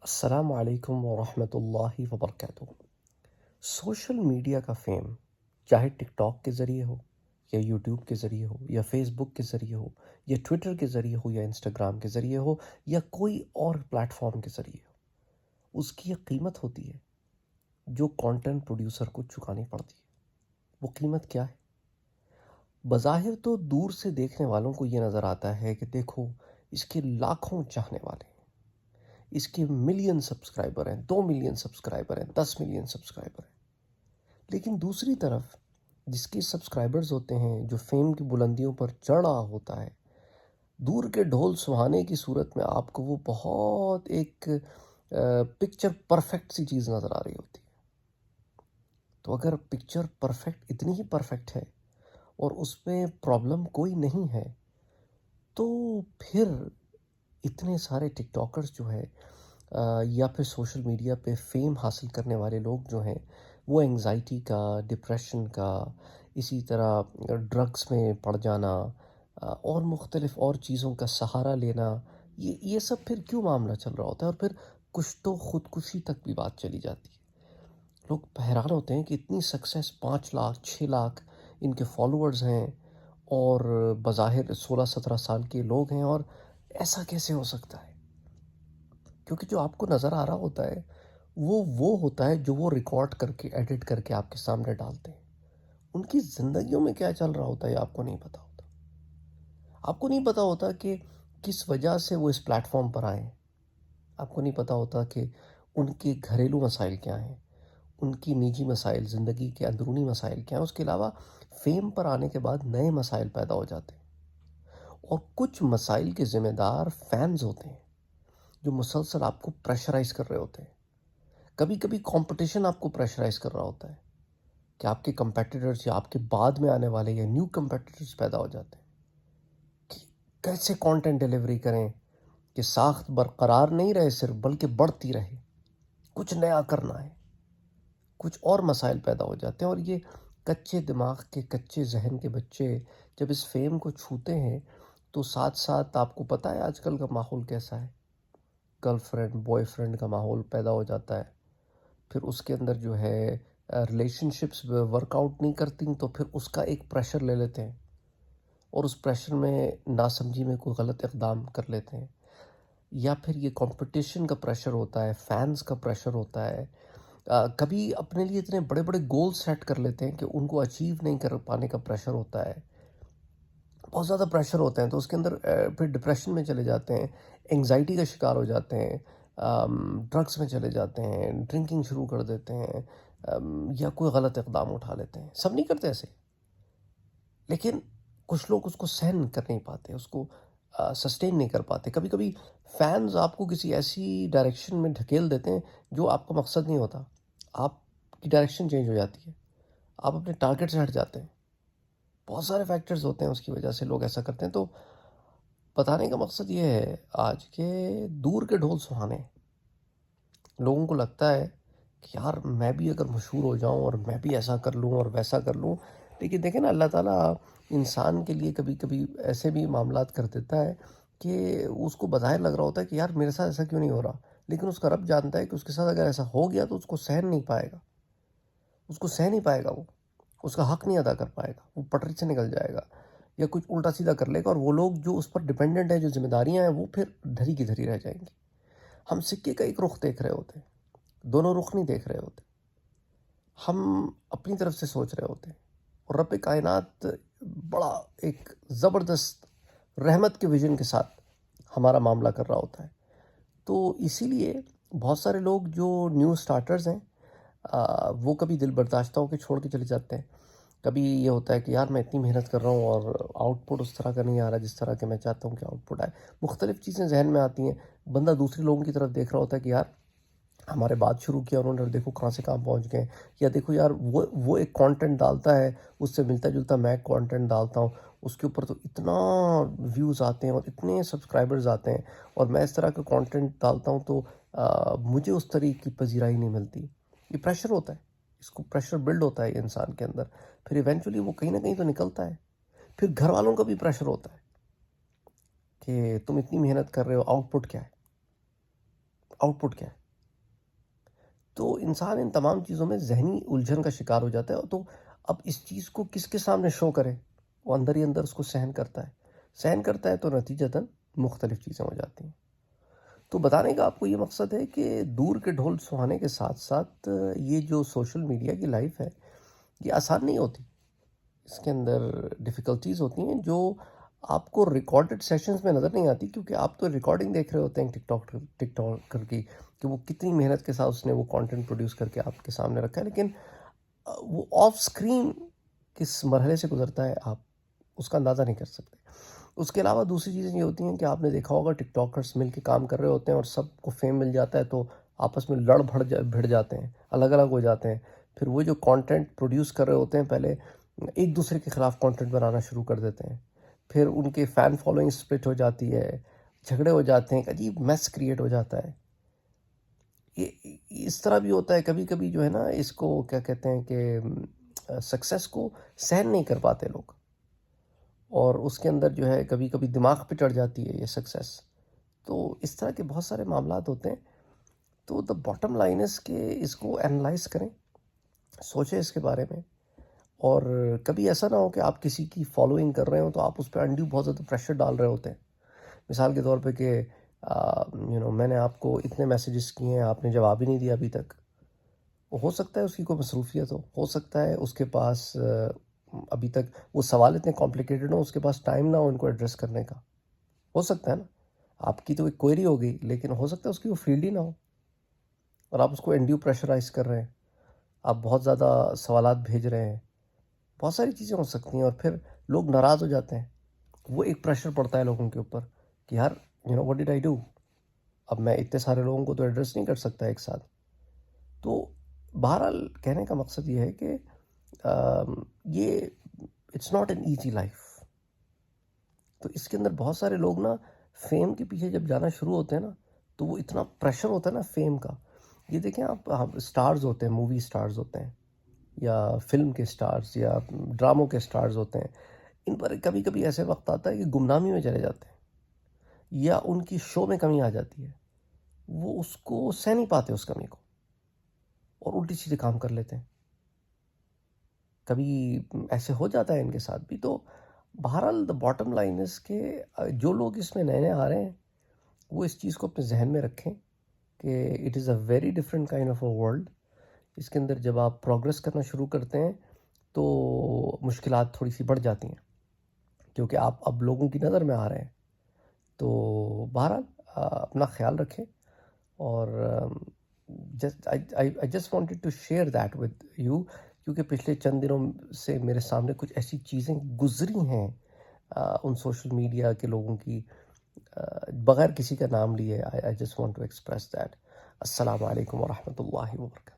السلام علیکم ورحمۃ اللہ وبرکاتہ۔ سوشل میڈیا کا فیم چاہے ٹک ٹاک کے ذریعے ہو یا یوٹیوب کے ذریعے ہو یا فیس بک کے ذریعے ہو یا ٹویٹر کے ذریعے ہو یا انسٹاگرام کے ذریعے ہو یا کوئی اور پلیٹ فارم کے ذریعے ہو، اس کی ایک قیمت ہوتی ہے جو کانٹینٹ پروڈیوسر کو چکانی پڑتی ہے۔ وہ قیمت کیا ہے؟ بظاہر تو دور سے دیکھنے والوں کو یہ نظر آتا ہے کہ دیکھو اس کے لاکھوں چاہنے والے ہیں، اس کے ملین سبسکرائبر ہیں، 2 ملین سبسکرائبر ہیں، 10 ملین سبسکرائبر ہیں۔ لیکن دوسری طرف جس کے سبسکرائبرز ہوتے ہیں، جو فیم کی بلندیوں پر چڑھ رہا ہوتا ہے، دور کے ڈھول سہانے کی صورت میں آپ کو وہ بہت ایک پکچر پرفیکٹ سی چیز نظر آ رہی ہوتی ہے۔ تو اگر پکچر پرفیکٹ اتنی ہی پرفیکٹ ہے اور اس میں پرابلم کوئی نہیں ہے، تو پھر اتنے سارے ٹک ٹاکرز جو ہے یا پھر سوشل میڈیا پہ فیم حاصل کرنے والے لوگ جو ہیں، وہ انگزائٹی کا، ڈپریشن کا، اسی طرح ڈرگس میں پڑ جانا اور مختلف اور چیزوں کا سہارا لینا، یہ سب پھر کیوں معاملہ چل رہا ہوتا ہے؟ اور پھر کچھ تو خودکشی تک بھی بات چلی جاتی ہے۔ لوگ حیران ہوتے ہیں کہ اتنی سکسیس، 5 لاکھ 6 لاکھ ان کے فالوورز ہیں اور بظاہر 16-17 سال کے لوگ ہیں، اور ایسا کیسے ہو سکتا ہے؟ کیونکہ جو آپ کو نظر آ رہا ہوتا ہے وہ ہوتا ہے جو وہ ریکارڈ کر کے ایڈٹ کر کے آپ کے سامنے ڈالتے ہیں۔ ان کی زندگیوں میں کیا چل رہا ہوتا ہے آپ کو نہیں پتا ہوتا۔ آپ کو نہیں پتا ہوتا کہ کس وجہ سے وہ اس پلیٹ فارم پر آئے ہیں۔ آپ کو نہیں پتا ہوتا کہ ان کے گھریلو مسائل کیا ہیں، ان کی نجی مسائل، زندگی کے اندرونی مسائل کیا ہیں۔ اس کے علاوہ فیم پر آنے کے بعد نئے مسائل پیدا ہو جاتے ہیں، اور کچھ مسائل کے ذمہ دار فینز ہوتے ہیں جو مسلسل آپ کو پریشرائز کر رہے ہوتے ہیں۔ کبھی کبھی کمپٹیشن آپ کو پریشرائز کر رہا ہوتا ہے کہ آپ کے کمپیٹیٹرز یا آپ کے بعد میں آنے والے یا نیو کمپیٹیٹرز پیدا ہو جاتے ہیں کہ کیسے کانٹینٹ ڈیلیوری کریں کہ ساخت برقرار نہیں رہے صرف، بلکہ بڑھتی رہے۔ کچھ نیا کرنا ہے، کچھ اور مسائل پیدا ہو جاتے ہیں، اور یہ کچے دماغ کے، کچے ذہن کے بچے جب اس فیم کو چھوتے ہیں تو ساتھ ساتھ آپ کو پتہ ہے آج کل کا ماحول کیسا ہے۔ گرل فرینڈ بوائے فرینڈ کا ماحول پیدا ہو جاتا ہے، پھر اس کے اندر جو ہے ریلیشن شپس ورک آؤٹ نہیں کرتی تو پھر اس کا ایک پریشر لے لیتے ہیں، اور اس پریشر میں ناسمجھی میں کوئی غلط اقدام کر لیتے ہیں، یا پھر یہ کمپٹیشن کا پریشر ہوتا ہے، فینز کا پریشر ہوتا ہے۔ کبھی اپنے لیے اتنے بڑے بڑے گول سیٹ کر لیتے ہیں کہ ان کو اچیو نہیں کر پانے کا پریشر ہوتا ہے، بہت زیادہ پریشر ہوتا ہے، تو اس کے اندر پھر ڈپریشن میں چلے جاتے ہیں، انگزائٹی کا شکار ہو جاتے ہیں، ڈرگس میں چلے جاتے ہیں، ڈرنکنگ شروع کر دیتے ہیں، یا کوئی غلط اقدام اٹھا لیتے ہیں۔ سب نہیں کرتے ایسے، لیکن کچھ لوگ اس کو سہن کر نہیں پاتے، اس کو سسٹین نہیں کر پاتے۔ کبھی کبھی فینز آپ کو کسی ایسی ڈائریکشن میں ڈھکیل دیتے ہیں جو آپ کا مقصد نہیں ہوتا، آپ کی ڈائریکشن چینج ہو جاتی ہے، آپ اپنے ٹارگیٹ سے ہٹ جاتے ہیں۔ بہت سارے فیکٹرز ہوتے ہیں اس کی وجہ سے لوگ ایسا کرتے ہیں۔ تو بتانے کا مقصد یہ ہے آج کہ دور کے ڈھول سہانے، لوگوں کو لگتا ہے کہ یار میں بھی اگر مشہور ہو جاؤں اور میں بھی ایسا کر لوں اور ویسا کر لوں، لیکن دیکھیں نا اللہ تعالیٰ انسان کے لیے کبھی کبھی ایسے بھی معاملات کر دیتا ہے کہ اس کو بظاہر لگ رہا ہوتا ہے کہ یار میرے ساتھ ایسا کیوں نہیں ہو رہا، لیکن اس کا رب جانتا ہے کہ اس کے ساتھ اگر ایسا ہو گیا تو اس کو سہن نہیں پائے گا، اس کو سہ نہیں پائے گا، وہ اس کا حق نہیں ادا کر پائے گا، وہ پٹری سے نکل جائے گا یا کچھ الٹا سیدھا کر لے گا، اور وہ لوگ جو اس پر ڈیپینڈنٹ ہیں، جو ذمہ داریاں ہیں، وہ پھر دھری کی دھری رہ جائیں گی۔ ہم سکے کا ایک رخ دیکھ رہے ہوتے ہیں، دونوں رخ نہیں دیکھ رہے ہوتے، ہم اپنی طرف سے سوچ رہے ہوتے ہیں، اور رب کائنات بڑا ایک زبردست رحمت کے ویژن کے ساتھ ہمارا معاملہ کر رہا ہوتا ہے۔ تو اسی لیے بہت سارے لوگ جو نیو سٹارٹرز ہیں، وہ کبھی دل برداشتہ ہو کے چھوڑ کے چلے جاتے ہیں۔ کبھی یہ ہوتا ہے کہ یار میں اتنی محنت کر رہا ہوں اور آؤٹ پٹ اس طرح کا نہیں آ رہا جس طرح کہ میں چاہتا ہوں کہ آؤٹ پٹ آئے۔ مختلف چیزیں ذہن میں آتی ہیں، بندہ دوسرے لوگوں کی طرف دیکھ رہا ہوتا ہے کہ یار ہمارے بات شروع کیا انہوں نے، دیکھو کہاں سے کہاں پہنچ گئے، یا دیکھو یار وہ ایک کانٹینٹ ڈالتا ہے، اس سے ملتا جلتا میں کانٹینٹ ڈالتا ہوں، اس کے اوپر تو اتنا ویوز آتے ہیں اور اتنے سبسکرائبرز آتے ہیں، اور میں اس طرح کا کانٹینٹ ڈالتا ہوں تو مجھے اس طریقے کی پذیرائی نہیں ملتی۔ یہ پریشر ہوتا ہے، اس کو پریشر بلڈ ہوتا ہے یہ انسان کے اندر، پھر ایونچولی وہ کہیں نہ کہیں تو نکلتا ہے۔ پھر گھر والوں کا بھی پریشر ہوتا ہے کہ تم اتنی محنت کر رہے ہو، آؤٹ پٹ کیا ہے؟ آؤٹ پٹ کیا ہے. تو انسان ان تمام چیزوں میں ذہنی الجھن کا شکار ہو جاتا ہے. تو اب اس چیز کو کس کے سامنے شو کرے؟ وہ اندر ہی اندر اس کو سہن کرتا ہے تو نتیجتاً مختلف چیزیں ہو جاتی ہیں. تو بتانے کا آپ کو یہ مقصد ہے کہ دور کے ڈھول سہانے کے ساتھ ساتھ یہ جو سوشل میڈیا کی لائف ہے یہ آسان نہیں ہوتی. اس کے اندر ڈیفیکلٹیز ہوتی ہیں جو آپ کو ریکارڈڈ سیشنز میں نظر نہیں آتی، کیونکہ آپ تو ریکارڈنگ دیکھ رہے ہوتے ہیں ٹک ٹاکر کی کہ وہ کتنی محنت کے ساتھ اس نے وہ کانٹینٹ پروڈیوس کر کے آپ کے سامنے رکھا ہے. لیکن وہ آف اسکرین کس مرحلے سے گزرتا ہے آپ اس کا اندازہ نہیں کر سکتے. اس کے علاوہ دوسری چیزیں یہ ہوتی ہیں کہ آپ نے دیکھا ہوگا ٹک ٹاکرس مل کے کام کر رہے ہوتے ہیں اور سب کو فیم مل جاتا ہے تو آپس میں بھڑ جاتے ہیں، الگ الگ ہو جاتے ہیں. پھر وہ جو کانٹینٹ پروڈیوس کر رہے ہوتے ہیں پہلے ایک دوسرے کے خلاف کانٹینٹ بنانا شروع کر دیتے ہیں. پھر ان کے فین فالوئنگ سپلٹ ہو جاتی ہے، جھگڑے ہو جاتے ہیں، ایک عجیب میس کریٹ ہو جاتا ہے. یہ اس طرح بھی ہوتا ہے کبھی کبھی جو ہے نا، اس کو کیا کہتے ہیں کہ سکسیس کو سہن نہیں کر پاتے لوگ، اور اس کے اندر جو ہے کبھی کبھی دماغ پہ چڑھ جاتی ہے یہ سکسیس. تو اس طرح کے بہت سارے معاملات ہوتے ہیں. تو دا باٹم لائن اس کہ اس کو انالائز کریں، سوچیں اس کے بارے میں. اور کبھی ایسا نہ ہو کہ آپ کسی کی فالوئنگ کر رہے ہو تو آپ اس پہ انڈیو بہت زیادہ پریشر ڈال رہے ہوتے ہیں. مثال کے طور پہ کہ میں نے آپ کو اتنے میسیجز کیے ہیں، آپ نے جواب ہی نہیں دیا ابھی تک. ہو سکتا ہے اس کی کوئی مصروفیت ہو سکتا ہے اس کے پاس ابھی تک وہ سوال اتنے کمپلیکیٹڈ ہوں، اس کے پاس ٹائم نہ ہو ان کو ایڈریس کرنے کا. ہو سکتا ہے نا، آپ کی تو ایک کوئری ہوگی لیکن ہو سکتا ہے اس کی وہ فیلڈ ہی نہ ہو اور آپ اس کو انڈیو پریشرائز کر رہے ہیں، آپ بہت زیادہ سوالات بھیج رہے ہیں. بہت ساری چیزیں ہو سکتی ہیں اور پھر لوگ ناراض ہو جاتے ہیں. وہ ایک پریشر پڑتا ہے لوگوں کے اوپر کہ یار واٹ ڈڈ آئی ڈو، اب میں اتنے سارے لوگوں کو تو ایڈریس نہیں کر سکتا ایک ساتھ. تو بہرحال کہنے کا مقصد یہ ہے کہ یہ it's not an easy life. تو اس کے اندر بہت سارے لوگ نا فیم کے پیچھے جب جانا شروع ہوتے ہیں نا تو وہ اتنا پریشر ہوتا ہے نا فیم کا. یہ دیکھیں آپ اسٹارز ہوتے ہیں، مووی اسٹارز ہوتے ہیں یا فلم کے اسٹارز یا ڈراموں کے اسٹارز ہوتے ہیں، ان پر کبھی کبھی ایسے وقت آتا ہے کہ گمنامی میں چلے جاتے ہیں یا ان کی شو میں کمی آ جاتی ہے. وہ اس کو سہ نہیں پاتے اس کمی کو اور الٹی سیدھے کام کر لیتے ہیں. کبھی ایسے ہو جاتا ہے ان کے ساتھ بھی. تو بہرحال دا باٹم لائن اس کہ جو لوگ اس میں نئے نئے آ رہے ہیں وہ اس چیز کو اپنے ذہن میں رکھیں کہ it is a very different kind of a world. اس کے اندر جب آپ پروگریس کرنا شروع کرتے ہیں تو مشکلات تھوڑی سی بڑھ جاتی ہیں کیونکہ آپ اب لوگوں کی نظر میں آ رہے ہیں. تو بہرحال اپنا خیال رکھیں. اور I just wanted to share that with you کیونکہ پچھلے چند دنوں سے میرے سامنے کچھ ایسی چیزیں گزری ہیں ان سوشل میڈیا کے لوگوں کی، بغیر کسی کا نام لیے. I just want to express that. السلام علیکم ورحمۃ اللہ وبرکاتہ.